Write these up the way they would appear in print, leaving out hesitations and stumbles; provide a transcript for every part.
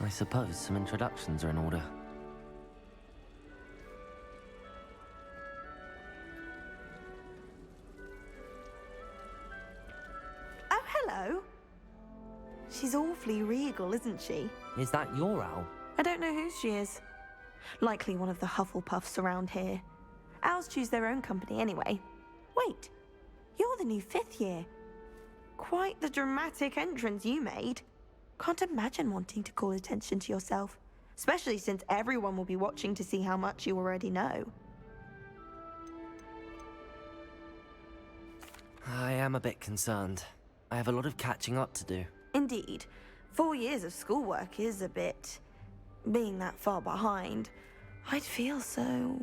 I suppose some introductions are in order. Oh, hello. She's awfully regal, isn't she? Is that your owl? I don't know who she is. Likely one of the Hufflepuffs around here. Owls choose their own company anyway. Wait, you're the new 5th year. Quite the dramatic entrance you made. Can't imagine wanting to call attention to yourself, especially since everyone will be watching to see how much you already know. I am a bit concerned. I have a lot of catching up to do. Indeed. 4 years of schoolwork is a bit... Being that far behind, I'd feel so...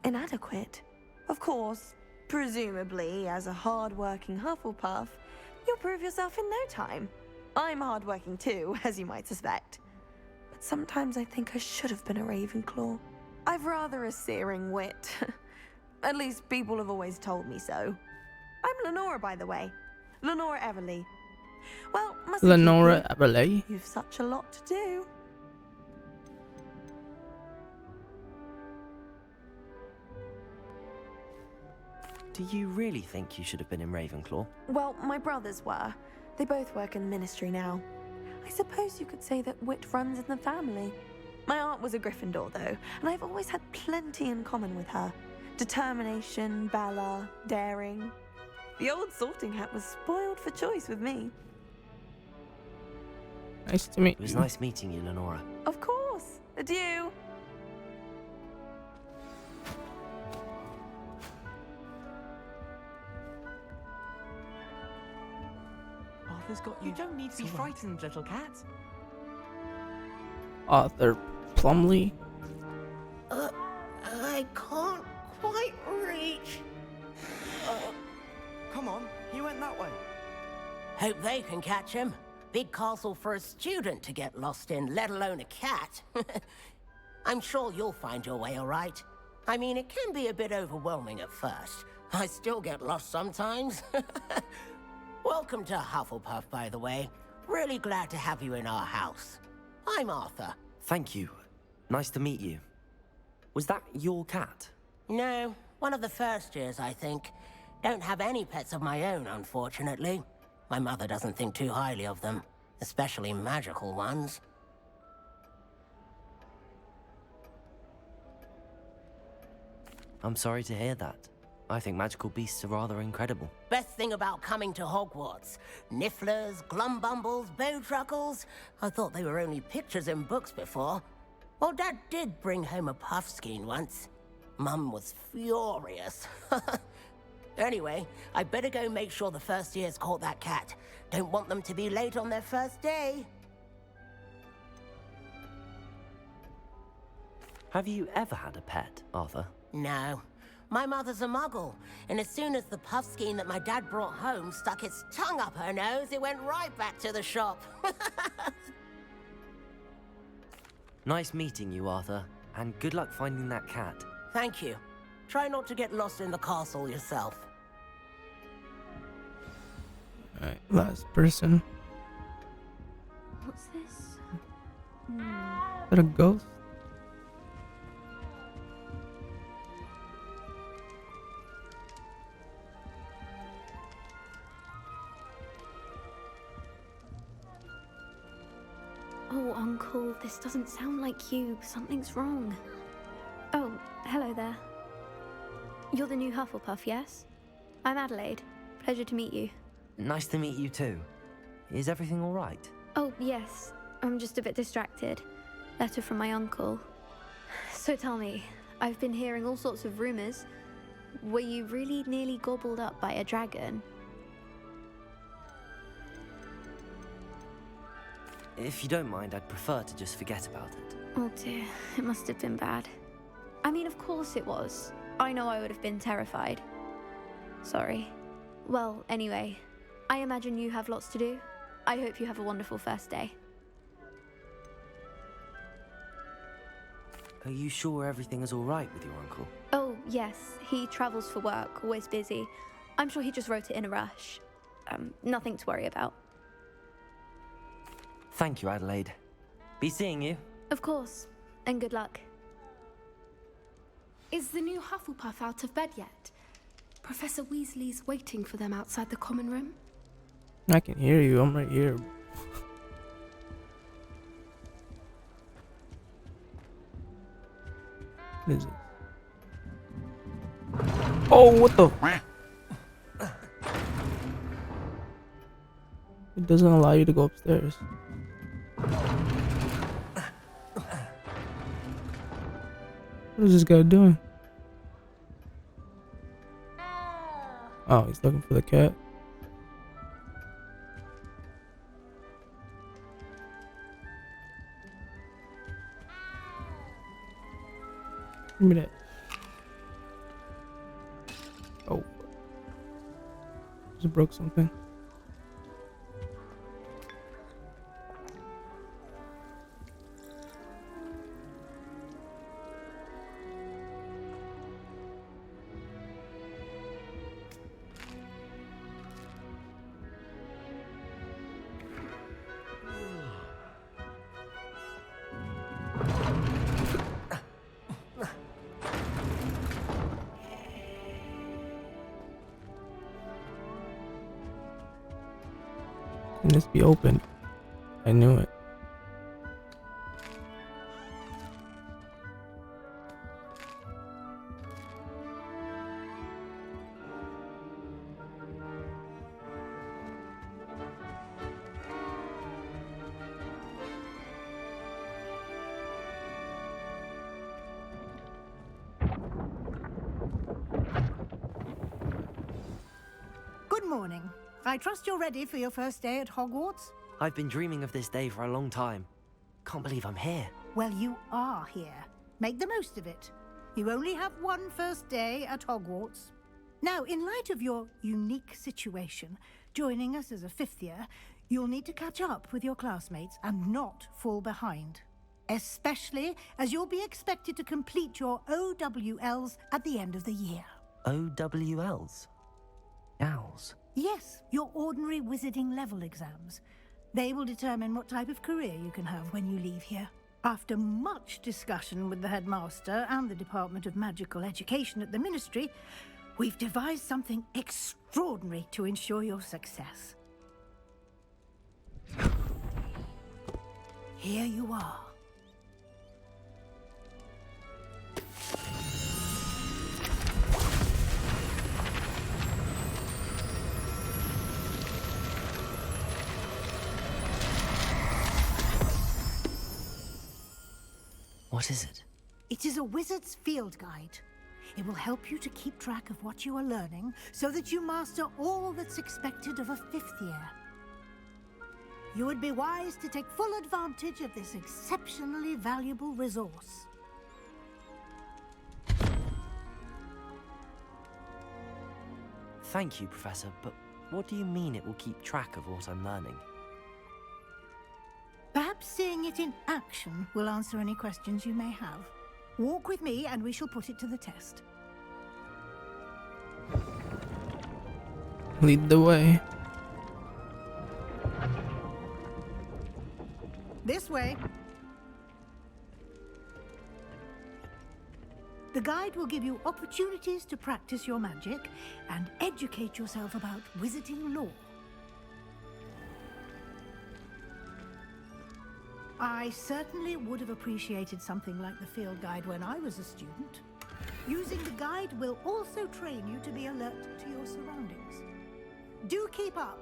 inadequate. Of course, presumably, as a hard-working Hufflepuff, you'll prove yourself in no time. I'm hard-working too, as you might suspect. But sometimes I think I should have been a Ravenclaw. I've rather a searing wit. At least people have always told me so. I'm Lenora, by the way. Lenora Everly. Well, must Lenora Everly. You've such a lot to do. Do you really think you should have been in Ravenclaw? Well, my brothers were. They both work in the ministry now. I suppose you could say that wit runs in the family. My aunt was a Gryffindor, though, and I've always had plenty in common with her. Determination, valor, daring. The old sorting hat was spoiled for choice with me. Nice to meet It was you. nice meeting you, Lenora. Of course. Adieu. Arthur's got you. You don't need to be frightened, little cat. Arthur Plumley. I can't quite reach. Come on, he went that way. Hope they can catch him. Big castle for a student to get lost in, let alone a cat. I'm sure you'll find your way all right. I mean, it can be a bit overwhelming at first. I still get lost sometimes. Welcome to Hufflepuff, by the way. Really glad to have you in our house. I'm Arthur. Thank you. Nice to meet you. Was that your cat? No, one of the first years, I think. Don't have any pets of my own, unfortunately. My mother doesn't think too highly of them, especially magical ones. I'm sorry to hear that. I think magical beasts are rather incredible. Best thing about coming to Hogwarts. Nifflers, Glumbumbles, Bowtruckles. I thought they were only pictures in books before. Well, Dad did bring home a Puffskein once. Mum was furious. Anyway, I better go make sure the first years caught that cat. Don't want them to be late on their first day. Have you ever had a pet, Arthur? No. My mother's a muggle, and as soon as the Puffskein that my dad brought home stuck its tongue up her nose, it went right back to the shop. Nice meeting you, Arthur, and good luck finding that cat. Thank you. Try not to get lost in the castle yourself. Alright, last person. What's this? Is that a ghost? Oh, Uncle, this doesn't sound like you. Something's wrong. Oh, hello there. You're the new Hufflepuff, yes? I'm Adelaide. Pleasure to meet you. Nice to meet you too. Is everything all right? Oh, yes. I'm just a bit distracted. Letter from my uncle. So tell me, I've been hearing all sorts of rumors. Were you really nearly gobbled up by a dragon? If you don't mind, I'd prefer to just forget about it. Oh dear, it must have been bad. I mean, of course it was. I know I would have been terrified. Sorry. Well, anyway, I imagine you have lots to do. I hope you have a wonderful first day. Are you sure everything is all right with your uncle? Oh, yes, he travels for work, always busy. I'm sure he just wrote it in a rush. Nothing to worry about. Thank you, Adelaide. Be seeing you. Of course. And good luck. Is the new Hufflepuff out of bed yet? Professor Weasley's waiting for them outside the common room. I can hear you. I'm right here. What is it? Oh, what the? It doesn't allow you to go upstairs. What is this guy doing? Oh, he's looking for the cat. Give me that. Oh. Just broke something. Can this be opened? I knew it. Good morning. I trust you're ready for your first day at Hogwarts? I've been dreaming of this day for a long time. Can't believe I'm here. Well, you are here. Make the most of it. You only have one first day at Hogwarts. Now, in light of your unique situation, joining us as a fifth year, you'll need to catch up with your classmates and not fall behind. Especially as you'll be expected to complete your OWLs at the end of the year. OWLs? Owls? Yes, your ordinary wizarding level exams. They will determine what type of career you can have when you leave here. After much discussion with the headmaster and the Department of Magical Education at the Ministry, we've devised something extraordinary to ensure your success. Here you are. What is it? It is a wizard's field guide. It will help you to keep track of what you are learning so that you master all that's expected of a fifth year. You would be wise to take full advantage of this exceptionally valuable resource. Thank you, Professor, but what do you mean it will keep track of what I'm learning? Perhaps seeing it in action will answer any questions you may have. Walk with me and we shall put it to the test. Lead the way. This way. The guide will give you opportunities to practice your magic and educate yourself about wizarding lore. I certainly would have appreciated something like the field guide when I was a student. Using the guide will also train you to be alert to your surroundings. Do keep up.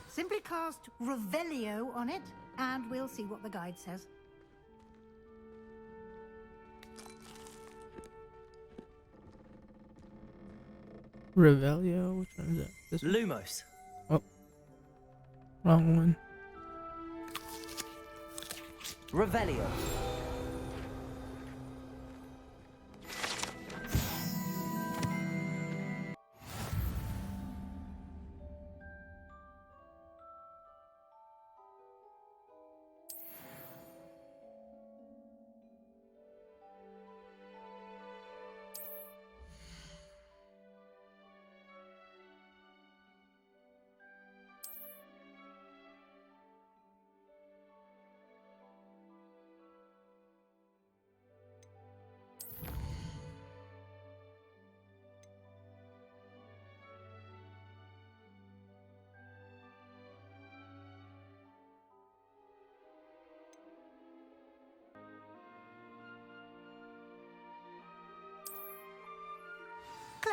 Simply cast Revelio on it, and we'll see what the guide says. Revelio? Which one is that? This one? Lumos. Oh. Wrong one. Revelio.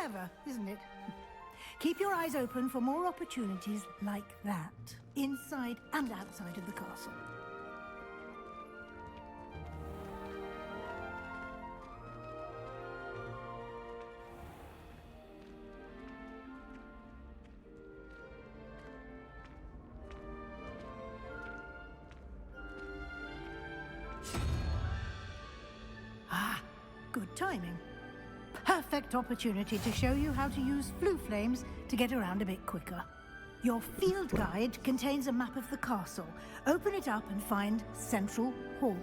Clever, isn't it? Keep your eyes open for more opportunities like that, inside and outside of the castle. Ah, good timing. Perfect opportunity to show you how to use flue flames to get around a bit quicker. Your field guide contains a map of the castle. Open it up and find Central Hall.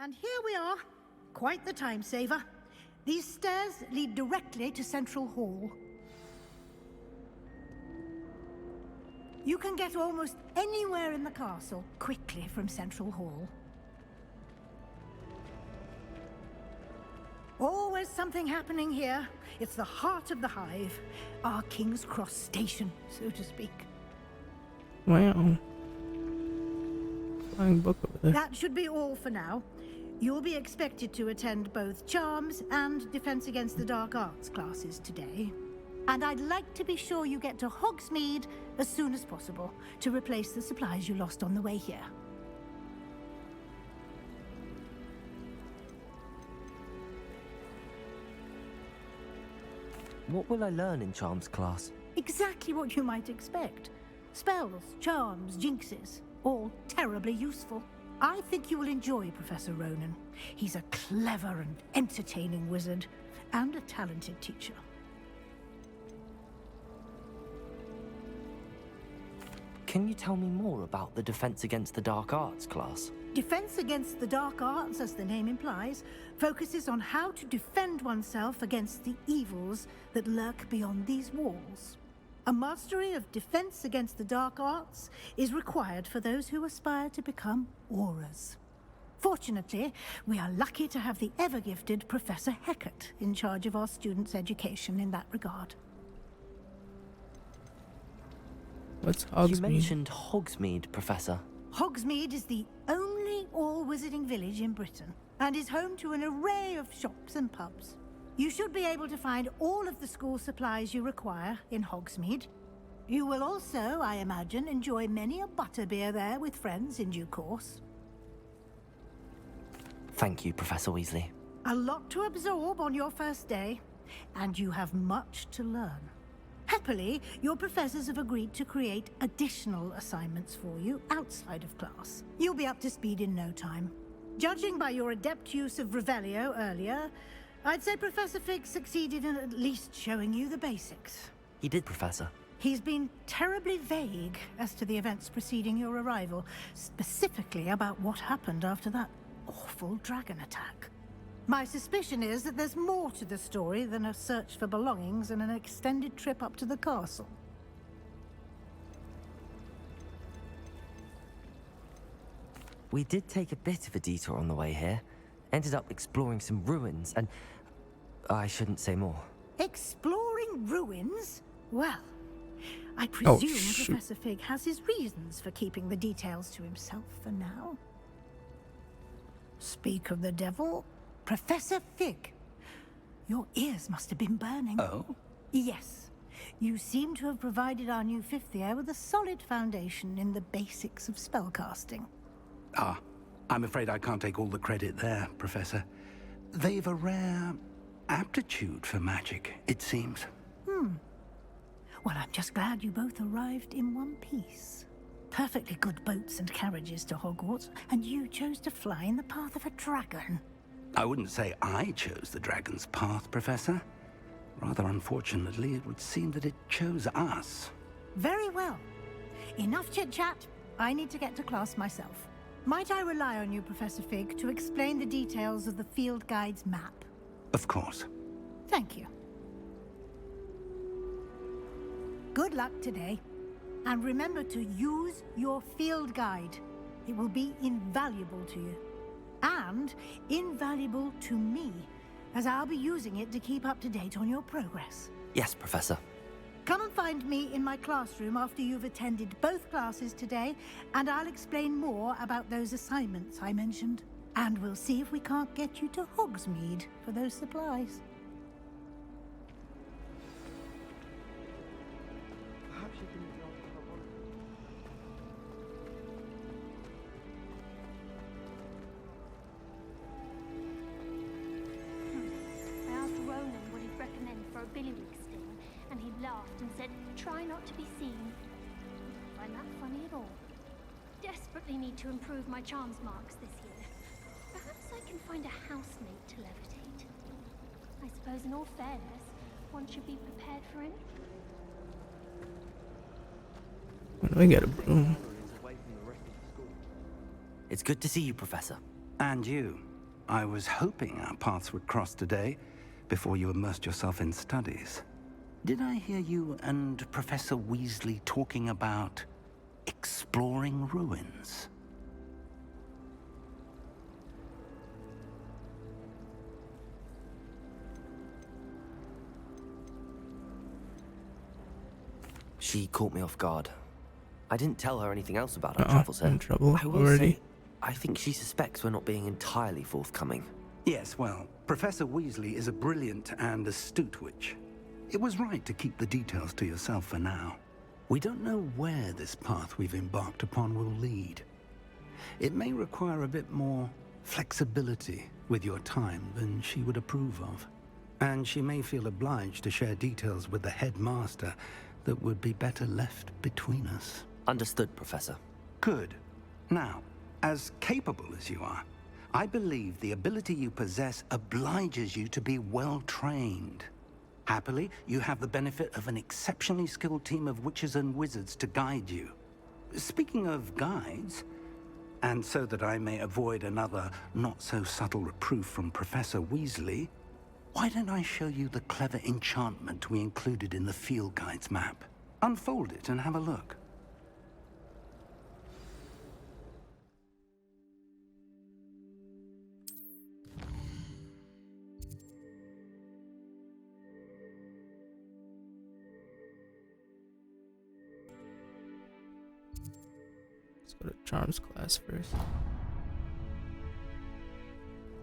And here we are. Quite the time saver. These stairs lead directly to Central Hall. You can get almost anywhere in the castle quickly from Central Hall. Always something happening here. It's the heart of the hive. Our King's Cross station, so to speak. Wow. Flying book over there. That should be all for now. You'll be expected to attend both Charms and Defense Against the Dark Arts classes today. And I'd like to be sure you get to Hogsmeade as soon as possible to replace the supplies you lost on the way here. What will I learn in Charms class? Exactly what you might expect. Spells, charms, jinxes, all terribly useful. I think you will enjoy Professor Ronan. He's a clever and entertaining wizard, and a talented teacher. Can you tell me more about the Defense Against the Dark Arts class? Defense Against the Dark Arts, as the name implies, focuses on how to defend oneself against the evils that lurk beyond these walls. A mastery of Defense Against the Dark Arts is required for those who aspire to become Aurors. Fortunately, we are lucky to have the ever-gifted Professor Hecat in charge of our students' education in that regard. What's You Hogsmeade? mentioned Hogsmeade, Professor. Hogsmeade is the only all-wizarding village in Britain, and is home to an array of shops and pubs. You should be able to find all of the school supplies you require in Hogsmeade. You will also, I imagine, enjoy many a butterbeer there with friends in due course. Thank you, Professor Weasley. A lot to absorb on your first day, and you have much to learn. Happily, your professors have agreed to create additional assignments for you outside of class. You'll be up to speed in no time. Judging by your adept use of Revelio earlier, I'd say Professor Fig succeeded in at least showing you the basics. He did, Professor. He's been terribly vague as to the events preceding your arrival, specifically about what happened after that awful dragon attack. My suspicion is that there's more to the story than a search for belongings and an extended trip up to the castle. We did take a bit of a detour on the way here. Ended up exploring some ruins and... I shouldn't say more. Exploring ruins? Well, I Oh, presume shoot. Professor Fig has his reasons for keeping the details to himself for now. Speak of the devil, Professor Fig. Your ears must have been burning. Oh? Yes. You seem to have provided our new fifth year with a solid foundation in the basics of spellcasting. Ah, I'm afraid I can't take all the credit there, Professor. They've a rare aptitude for magic, it seems. Well, I'm just glad you both arrived in one piece. Perfectly good boats and carriages to Hogwarts, and you chose to fly in the path of a dragon. I wouldn't say I chose the dragon's path, Professor. Rather unfortunately, it would seem that it chose us. Very well. Enough chit-chat. I need to get to class myself. Might I rely on you, Professor Fig, to explain the details of the field guide's map? Of course. Thank you. Good luck today. And remember to use your field guide. It will be invaluable to you. And invaluable to me, as I'll be using it to keep up to date on your progress. Yes, Professor. Come and find me in my classroom after you've attended both classes today, and I'll explain more about those assignments I mentioned. And we'll see if we can't get you to Hogsmeade for those supplies. Perhaps you can look after her one. I asked Ronan what he'd recommend for a billywig sting, and he laughed and said, try not to be seen. Didn't find that funny at all. Desperately need to improve my charms marks this year. Perhaps I can find a housemate to levitate. I suppose in all fairness, one should be prepared for anything. When do I get a broom? It's good to see you, Professor. And you. I was hoping our paths would cross today, before you immersed yourself in studies. Did I hear you and Professor Weasley talking about exploring ruins? She caught me off guard. I didn't tell her anything else about our Uh-oh, travels here. in trouble I will already. say, I think she suspects we're not being entirely forthcoming. Yes, well, Professor Weasley is a brilliant and astute witch. It was right to keep the details to yourself for now. We don't know where this path we've embarked upon will lead. It may require a bit more flexibility with your time than she would approve of. And she may feel obliged to share details with the headmaster that would be better left between us. Understood, Professor. Good. Now, as capable as you are, I believe the ability you possess obliges you to be well trained. Happily, you have the benefit of an exceptionally skilled team of witches and wizards to guide you. Speaking of guides, and so that I may avoid another not-so-subtle reproof from Professor Weasley, why don't I show you the clever enchantment we included in the field guide's map? Unfold it and have a look. Let's go to Charms class first.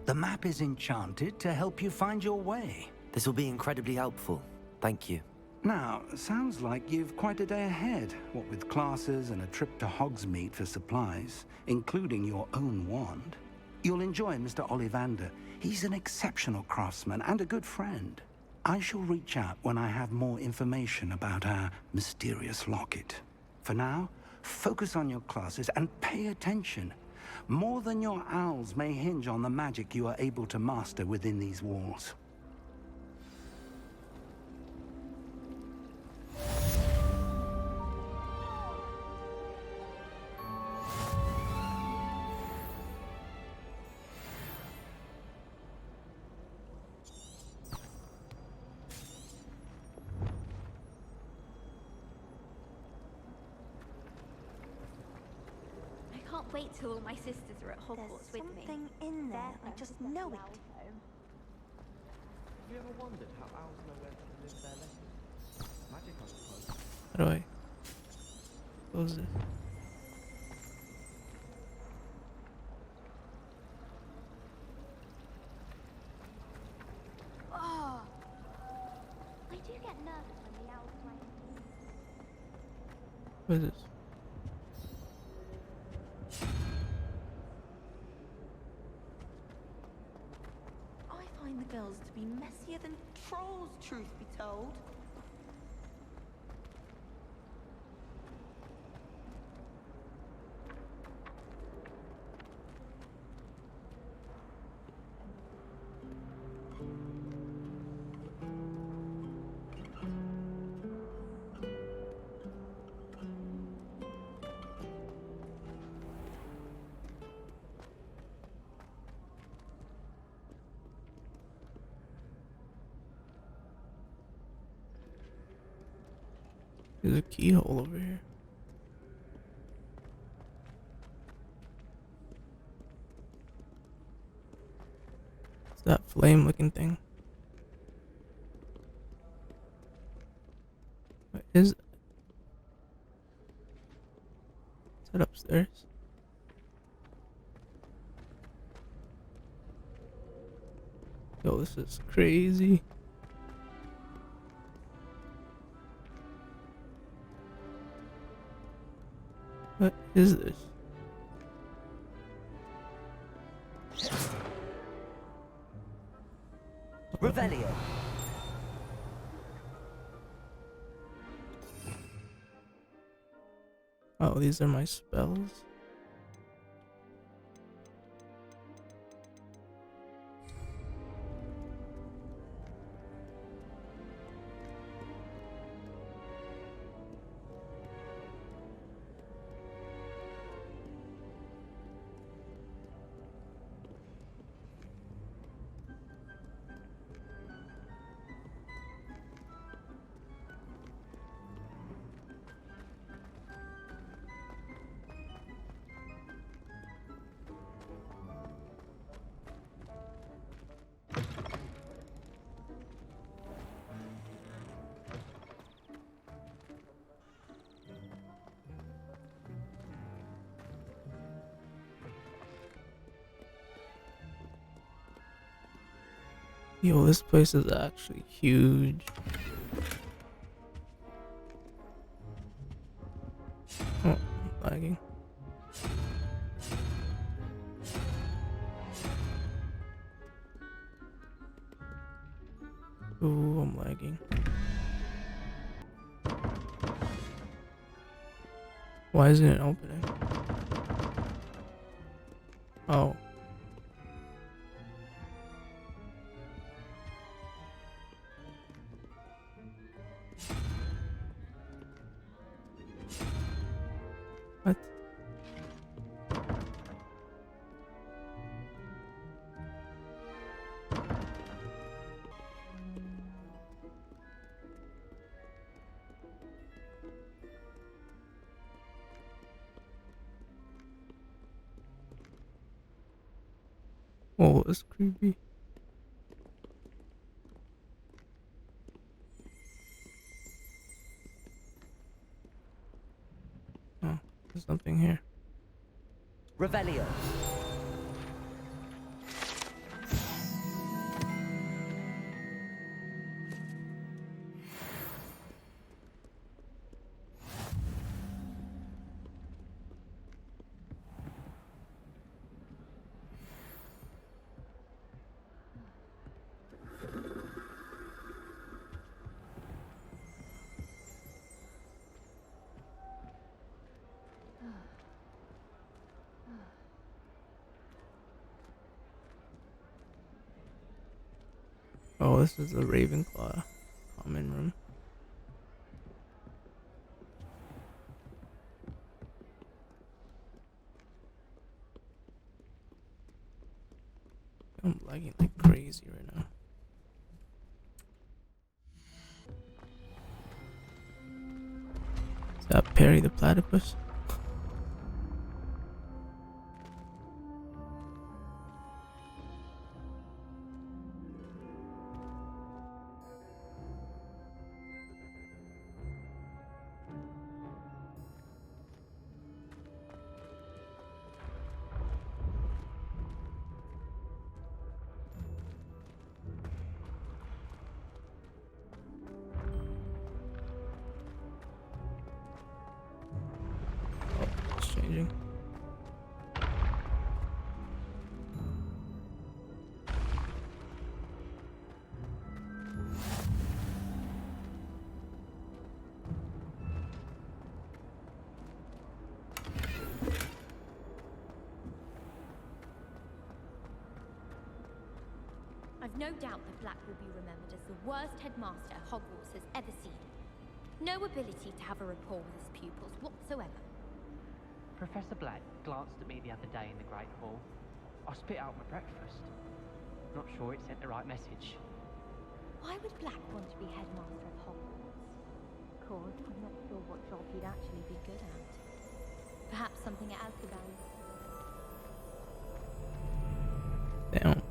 The map is enchanted to help you find your way. This will be incredibly helpful. Thank you. Now, sounds like you've quite a day ahead, what with classes and a trip to Hogsmeade for supplies, including your own wand. You'll enjoy Mr. Ollivander. He's an exceptional craftsman and a good friend. I shall reach out when I have more information about our mysterious locket. For now, focus on your classes and pay attention. More than your owls may hinge on the magic you are able to master within these walls. I can't wait till all my sisters are at Hogwarts with me. Something in there. I just know it. Have you ever wondered how owls know where to deliver their letters? Magic, I suppose. How do I close this? Oh! I do get nervous when the owls fly. What is this? I find the girls to be messier than trolls, truth be told. There's a keyhole over here. flame-looking thing. What is it? Is that upstairs? Yo, this is crazy. What is this? Revelio. Oh, these are my spells. Yo, this place is actually huge. Oh, I'm lagging. Ooh, I'm lagging. Why isn't it opening? Oh. What? Oh, that's creepy. Oh, there's nothing here. Revelio. Oh, this is the Ravenclaw common room. I'm lagging like crazy right now. Is that Perry the Platypus? Oh, it's changing. I've no doubt that Black will be remembered as the worst headmaster Hogwarts has ever seen. No ability to have a rapport with his pupils whatsoever. Professor Black glanced at me the other day in the Great Hall. I spit out my breakfast. Not sure it sent the right message. Why would Black want to be headmaster of Hogwarts? Cause I'm not sure what job he'd actually be good at. Perhaps something at Azkaban. Damn.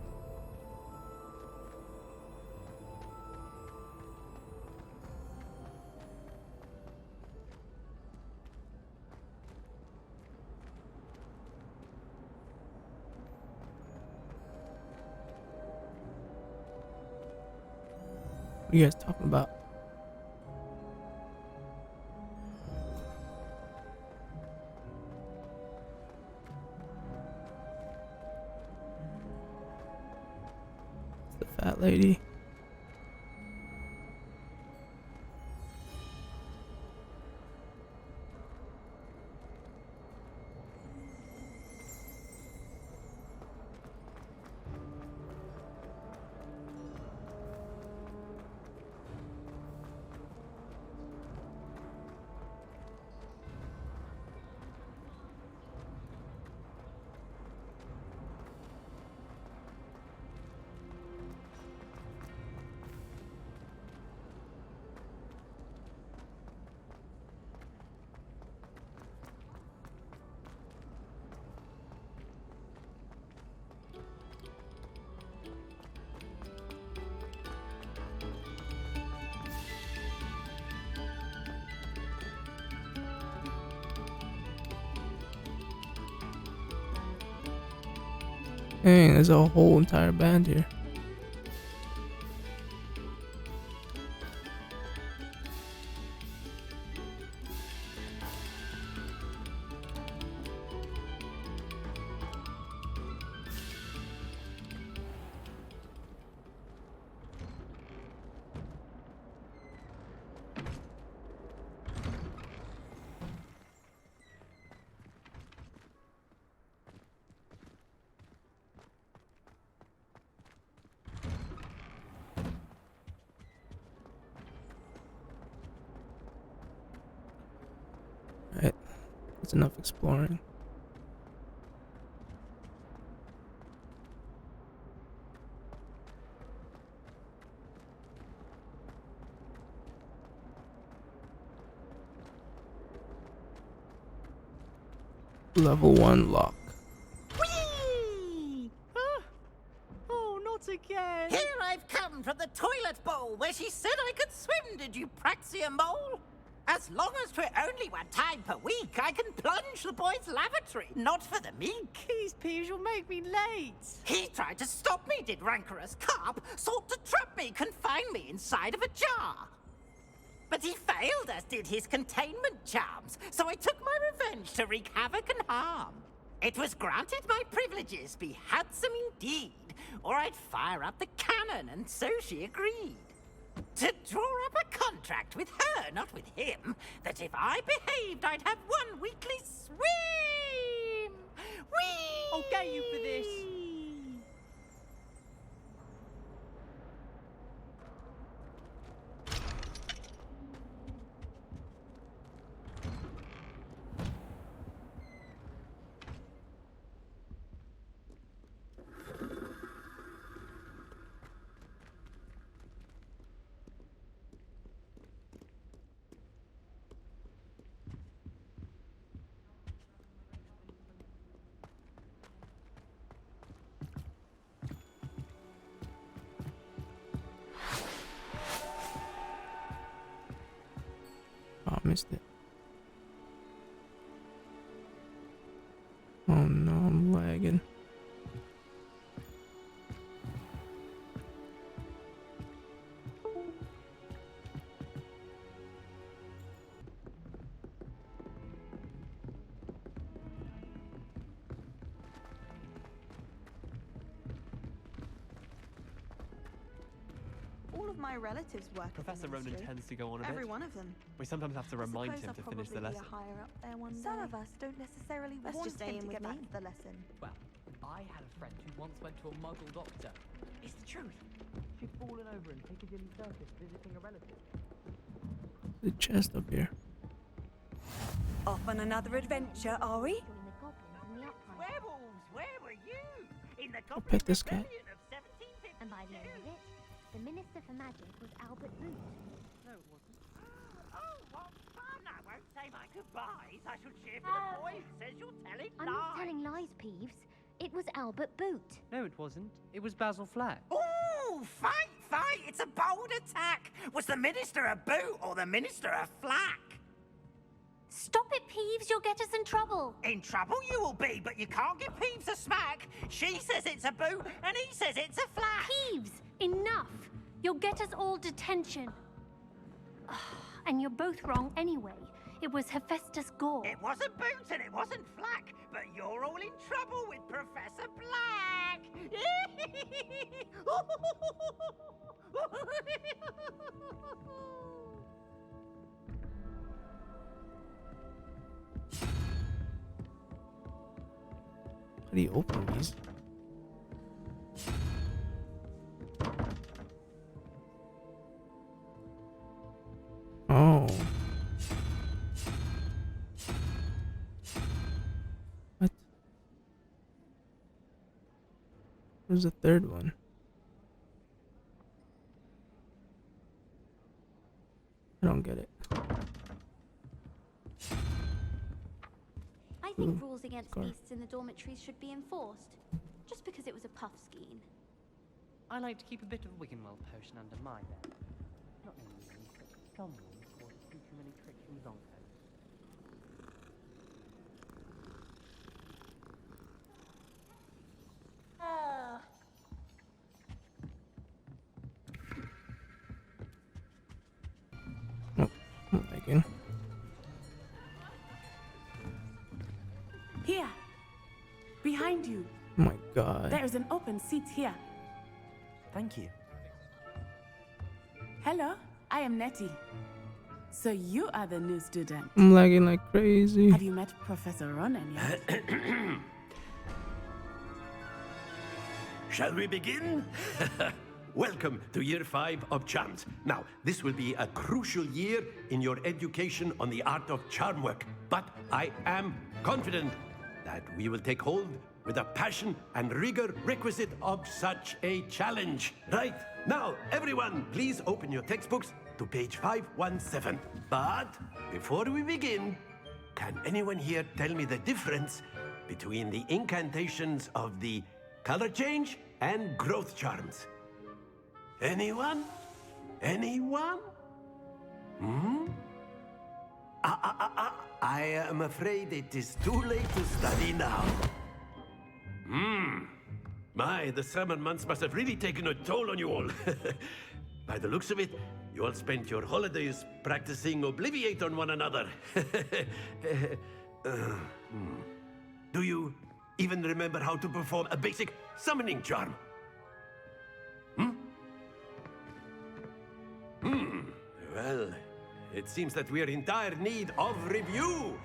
you guys talking about? It's the fat lady. Dang, there's a whole entire band here. Alright, that's enough exploring. Level 1 lock. Whee! Oh, not again! Here I've come from the toilet bowl where she said I could swim, did you praxia mole? As long as 'twere only one time per week, I can plunge the boy's lavatory, not for the meek. These peeves will make me late. He tried to stop me, did rancorous carp, sought to trap me, confine me inside of a jar. But he failed, as did his containment charms, so I took my revenge to wreak havoc and harm. It was granted my privileges be handsome indeed, or I'd fire up the cannon, and so she agreed. To draw up a contract with her, not with him, that if I behaved, I'd have one weekly swim! Whee! I'll get you for this. Oh, I missed it. Oh no, I'm lagging. All of my relatives work. Professor Ronan tends to go on a bit. Every one of them. We sometimes have to remind him to finish the lesson. Higher up there one Some of us don't necessarily want just him stay to in get with back me. to the lesson. Well, I had a friend who once went to a muggle doctor. It's the truth. She'd fallen over in Piccadilly Circus visiting a relative. The chest up here. Off on another adventure, are we? Werewolves, where were you? In the I'll pet this guy. Rebellion of 1752. And by the end of it, the Minister for Magic was Albert Boot. No, it wasn't. Oh, what fun! I won't say my goodbyes. I shall cheer for the boy who says you're telling I'm lies. not telling lies, Peeves. It was Albert Boot. No, it wasn't. It was Basil Flack. Ooh, fight, fight! It's a bold attack. Was the Minister a boot or the Minister a flack? Stop it, Peeves. You'll get us in trouble. In trouble you will be, but you can't give Peeves a smack. She says it's a boot, and he says it's a flack. Peeves, enough. You'll get us all detention. And you're both wrong anyway. It was Hephaestus Gore. It wasn't Boots and it wasn't Flack, but you're all in trouble with Professor Black. How do you open these? Oh. What? Where's the third one? I don't get it. I think rules against beasts in the dormitories should be enforced, just because it was a puff skein. I like to keep a bit of Wiggenweld potion under my bed. Not only me, but some rules cause too many tricks from Zonko. Megan. Here, behind you. Oh my god. There is an open seat here. Thank you. Hello, I am Nettie. So you are the new student. I'm lagging like crazy. Have you met Professor Ronan yet? Shall we begin? Welcome to Year 5 of Charms. Now, this will be a crucial year in your education on the art of charm work, but I am confident that we will take hold with the passion and rigor requisite of such a challenge. Right, now, everyone, please open your textbooks to page 517. But before we begin, can anyone here tell me the difference between the incantations of the color change and growth charms? Anyone? Anyone? Hmm? I am afraid it is too late to study now. My, the summer months must have really taken a toll on you all. By the looks of it, you all spent your holidays practicing Obliviate on one another. Do you even remember how to perform a basic summoning charm? Well, it seems that we are in dire need of review.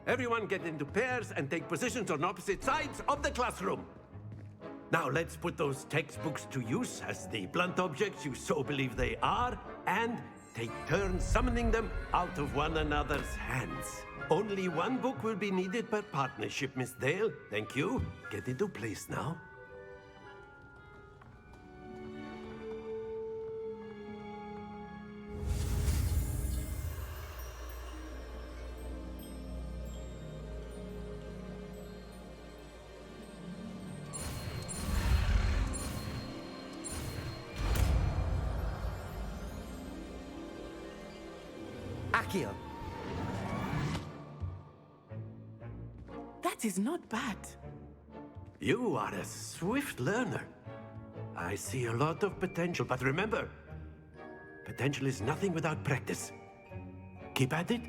Everyone get into pairs and take positions on opposite sides of the classroom. Now let's put those textbooks to use as the blunt objects you so believe they are, and take turns summoning them out of one another's hands. Only one book will be needed per partnership, Miss Dale. Thank you. Get into place now. Accio. That is not bad. You are a swift learner. I see a lot of potential, but remember, potential is nothing without practice. Keep at it.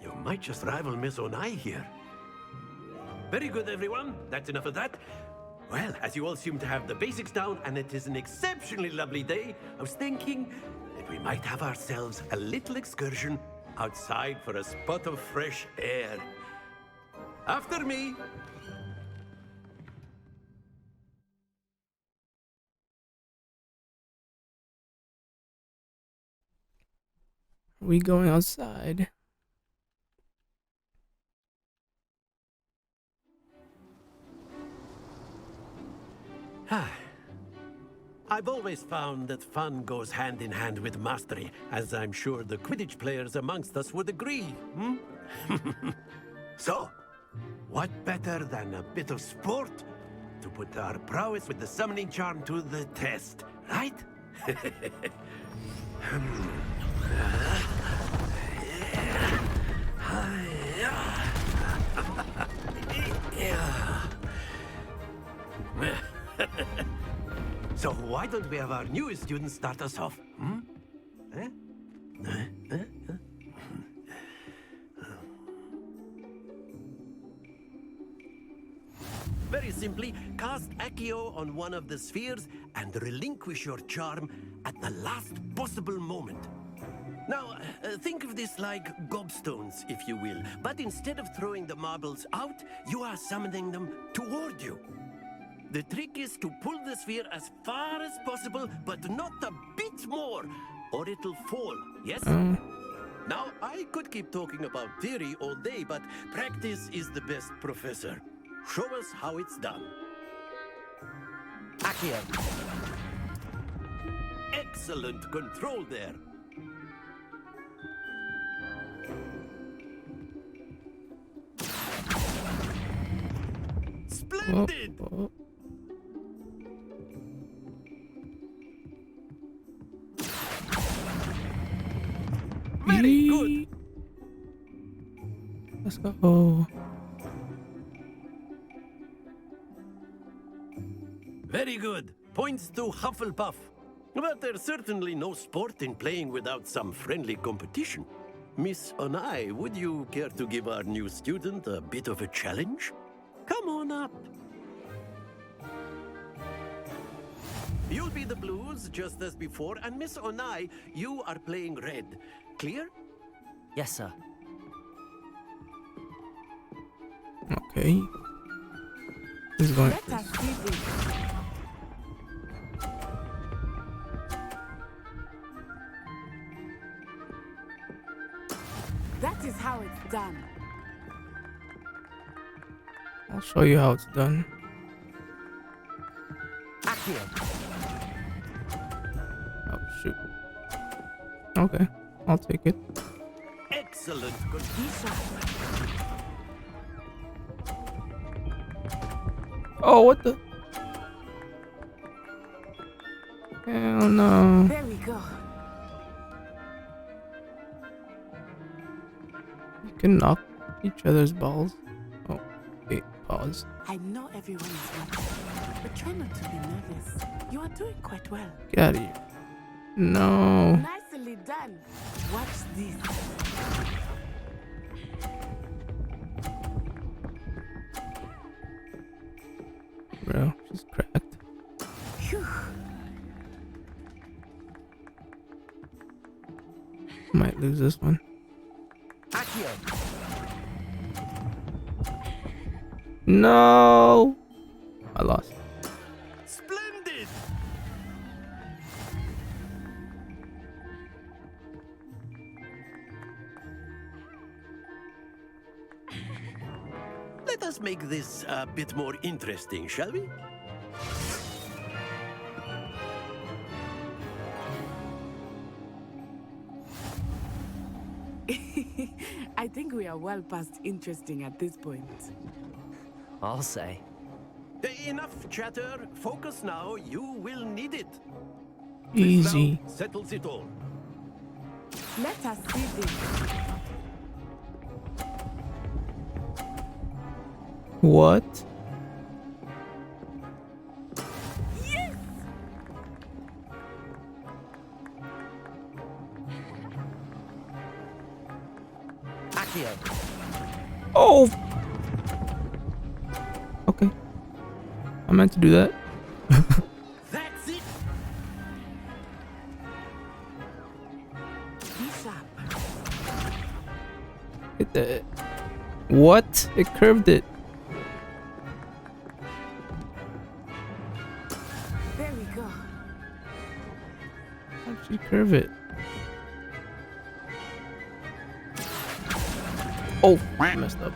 You might just rival Miss Onai here. Very good, everyone. That's enough of that. Well, as you all seem to have the basics down, and it is an exceptionally lovely day, I was thinking that we might have ourselves a little excursion outside for a spot of fresh air. After me. Are we going outside? I've always found that fun goes hand in hand with mastery, as I'm sure the Quidditch players amongst us would agree. So, what better than a bit of sport to put our prowess with the summoning charm to the test, right? So what don't we have our newest student start us off? Very simply, cast Accio on one of the spheres and relinquish your charm at the last possible moment. Now, think of this like gobstones, if you will. But instead of throwing the marbles out, you are summoning them toward you. The trick is to pull the sphere as far as possible, but not a bit more, or it'll fall, yes? Now, I could keep talking about theory all day, but practice is the best professor. Show us how it's done. Accio. Excellent control there. Splendid! Very good. Let's go. Very good. Points to Hufflepuff. But there's certainly no sport in playing without some friendly competition. Miss Onai, would you care to give our new student a bit of a challenge? Come on up. You'll be the blues, just as before, and Miss Onai, you are playing red. Clear? Yes, sir. Okay. He's going. Let us see this. That is how it's done. I'll show you how it's done. Accio. Oh shoot. Okay, I'll take it. Excellent. Good. Oh, what the? Hell no. There we go. You can knock each other's balls. Oh, wait, pause. I know everyone is watching, but try not to be nervous. You are doing quite well. Get out of here. No. Nicely done. Watch this. Bro, she's cracked. Phew. Might lose this one. Accio. No. I lost. Splendid. Let us make this a bit more interesting, shall we? I think we are well past interesting at this point. I'll say. Enough chatter. Focus now. You will need it. Easy. This now settles it all. Let us see this. What? Yes! Accio. Oh. Okay. I meant to do that. That's it. Hit the. What? It curved it. There we go. How'd she curve it? Oh, I messed up.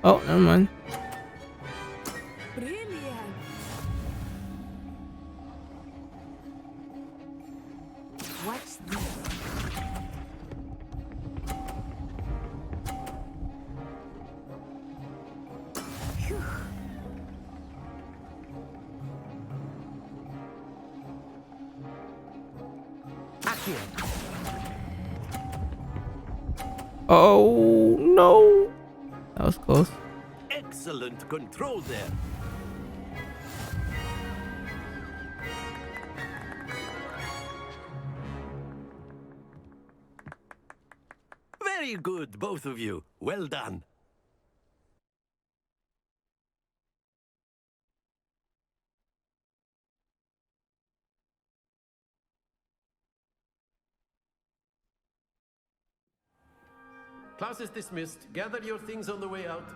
Oh, never mind. Brilliant. Watch this. Phew. Accio. Oh no. That was close. Excellent control there. Very good, both of you. Well done. Class is dismissed. Gather your things on the way out.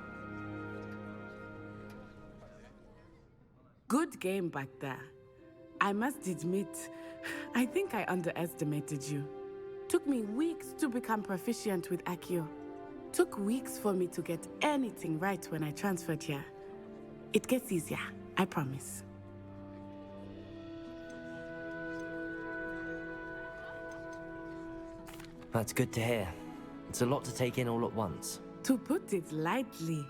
Good game back there. I must admit, I think I underestimated you. Took me weeks to become proficient with Accio. Took weeks for me to get anything right when I transferred here. It gets easier, I promise. That's good to hear. It's a lot to take in all at once. To put it lightly,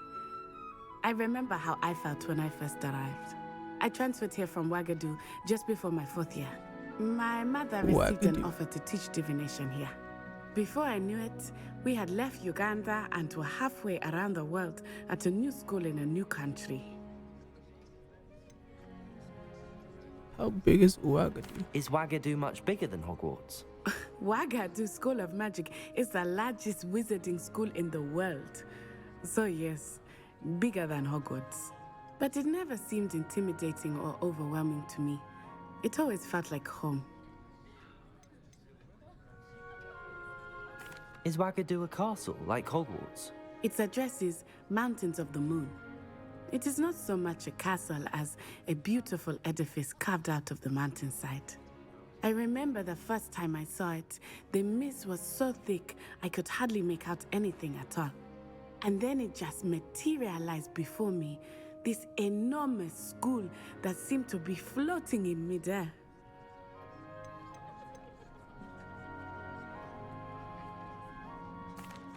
I remember how I felt when I first arrived. I transferred here from Wagadu just before my 4th year. My mother received an offer to teach divination here. Before I knew it, we had left Uganda and were halfway around the world at a new school in a new country. How big is Wagadu? Is Wagadu much bigger than Hogwarts? Wagadu School of Magic is the largest wizarding school in the world. So yes, bigger than Hogwarts. But it never seemed intimidating or overwhelming to me. It always felt like home. Is Wagadu a castle, like Hogwarts? Its address is Mountains of the Moon. It is not so much a castle as a beautiful edifice carved out of the mountainside. I remember the first time I saw it, the mist was so thick I could hardly make out anything at all. And then it just materialized before me, this enormous school that seemed to be floating in midair.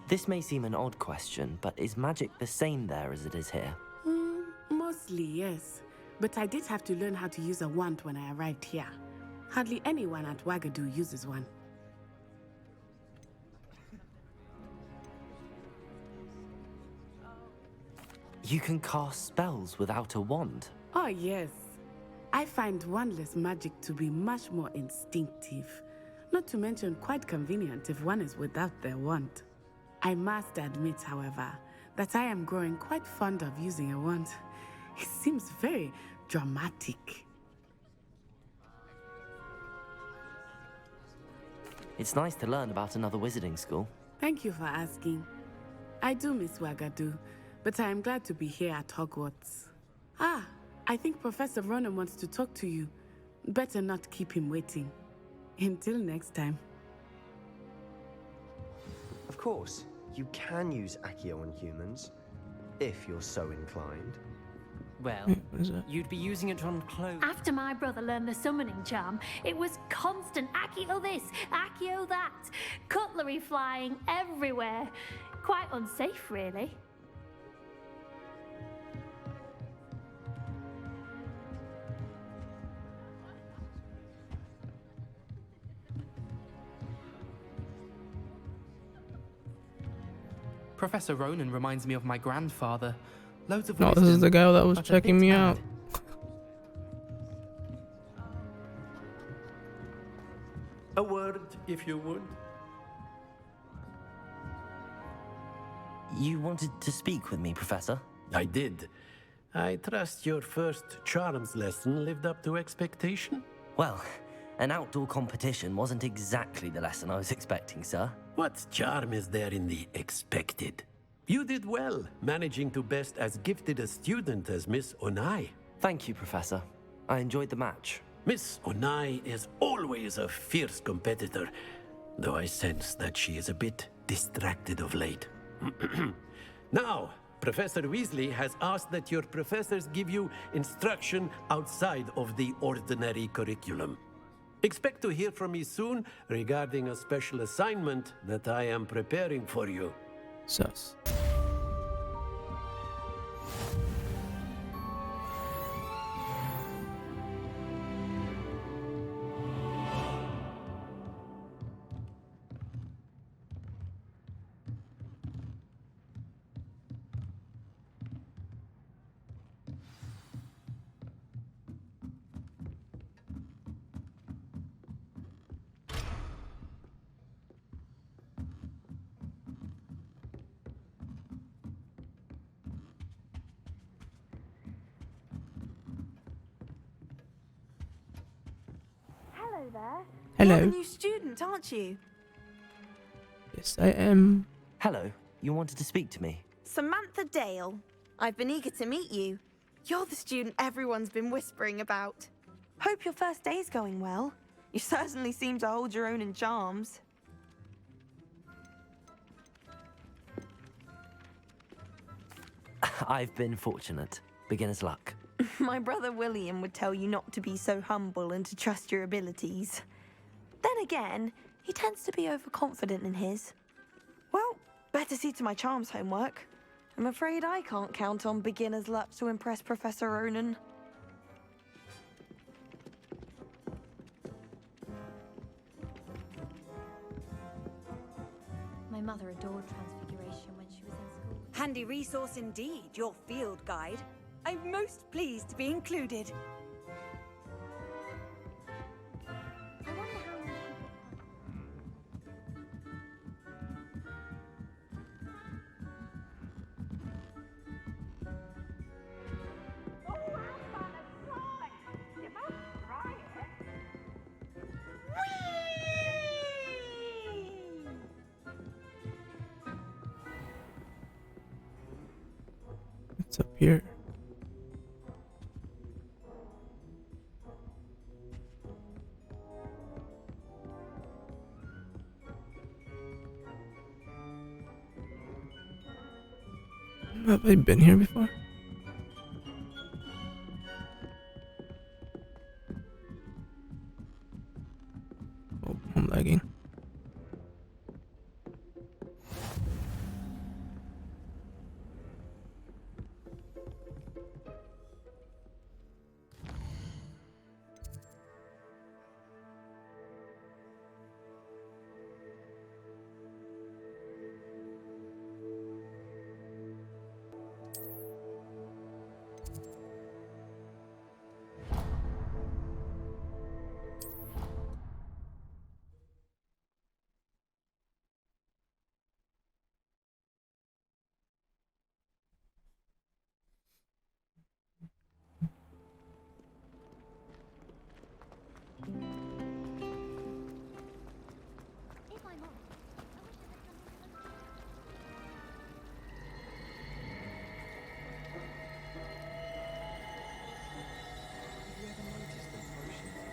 This may seem an odd question, but is magic the same there as it is here? Mostly, yes. But I did have to learn how to use a wand when I arrived here. Hardly anyone at Wagadu uses one. You can cast spells without a wand? Oh, yes. I find wandless magic to be much more instinctive. Not to mention quite convenient if one is without their wand. I must admit, however, that I am growing quite fond of using a wand. It seems very dramatic. It's nice to learn about another wizarding school. Thank you for asking. I do miss Wagadu, but I am glad to be here at Hogwarts. Ah, I think Professor Ronan wants to talk to you. Better not keep him waiting. Until next time. Of course, you can use Accio on humans, if you're so inclined. Well, you'd be using it on clothes. After my brother learned the summoning charm, it was constant Accio this, Accio that, cutlery flying everywhere. Quite unsafe, really. Professor Ronan reminds me of my grandfather. Loads of No, wisdom, this is the guy that was but a checking bit me mad. out. A word, if you would. You wanted to speak with me, Professor? I did. I trust your first charms lesson lived up to expectation? Well, an outdoor competition wasn't exactly the lesson I was expecting, sir. What charm is there in the expected? You did well, managing to best as gifted a student as Miss Onai. Thank you, Professor. I enjoyed the match. Miss Onai is always a fierce competitor, though I sense that she is a bit distracted of late. Now, Professor Weasley has asked that your professors give you instruction outside of the ordinary curriculum. Expect to hear from me soon regarding a special assignment that I am preparing for you. Sus. there. Hello. You're the new student, aren't you? Yes, I am. Hello, you wanted to speak to me? Samantha Dale. I've been eager to meet you. You're the student everyone's been whispering about. Hope your first day's going well. You certainly seem to hold your own in charms. I've been fortunate. Beginner's luck. My brother William would tell you not to be so humble and to trust your abilities. Then again, he tends to be overconfident in his. Well, better see to my charms homework. I'm afraid I can't count on beginner's luck to impress Professor Ronan. My mother adored Transfiguration when she was in school. Handy resource indeed, your field guide. I'm most pleased to be included. I wonder how many What's up here? Have I been here before? Oh, I'm lagging.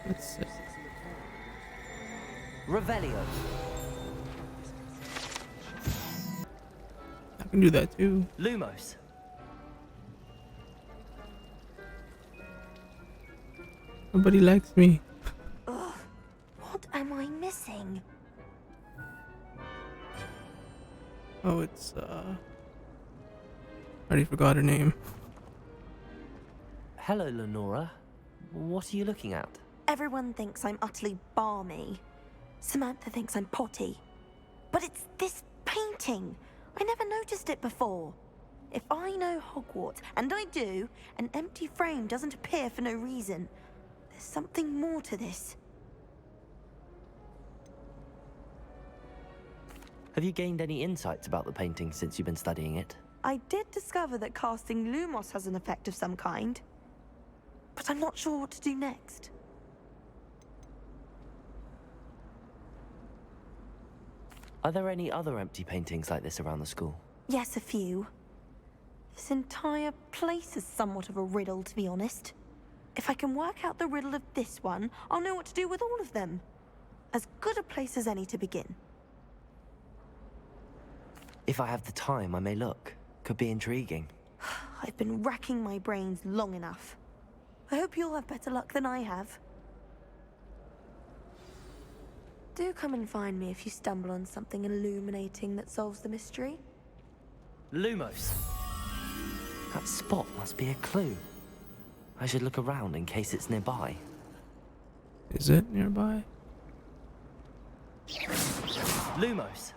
Let's see. Revelio. I can do that too. Lumos. Nobody likes me. Ugh, what am I missing? Oh, it's I already forgot her name. Hello, Lenora. What are you looking at? Everyone thinks I'm utterly balmy. Samantha thinks I'm potty. But it's this painting. I never noticed it before. If I know Hogwarts, and I do, an empty frame doesn't appear for no reason. There's something more to this. Have you gained any insights about the painting since you've been studying it? I did discover that casting Lumos has an effect of some kind. But I'm not sure what to do next. Are there any other empty paintings like this around the school? Yes, a few. This entire place is somewhat of a riddle, to be honest. If I can work out the riddle of this one, I'll know what to do with all of them. As good a place as any to begin. If I have the time, I may look. Could be intriguing. I've been racking my brains long enough. I hope you'll have better luck than I have. Do come and find me if you stumble on something illuminating that solves the mystery. Lumos. That spot must be a clue. I should look around in case it's nearby. Is it nearby? Lumos.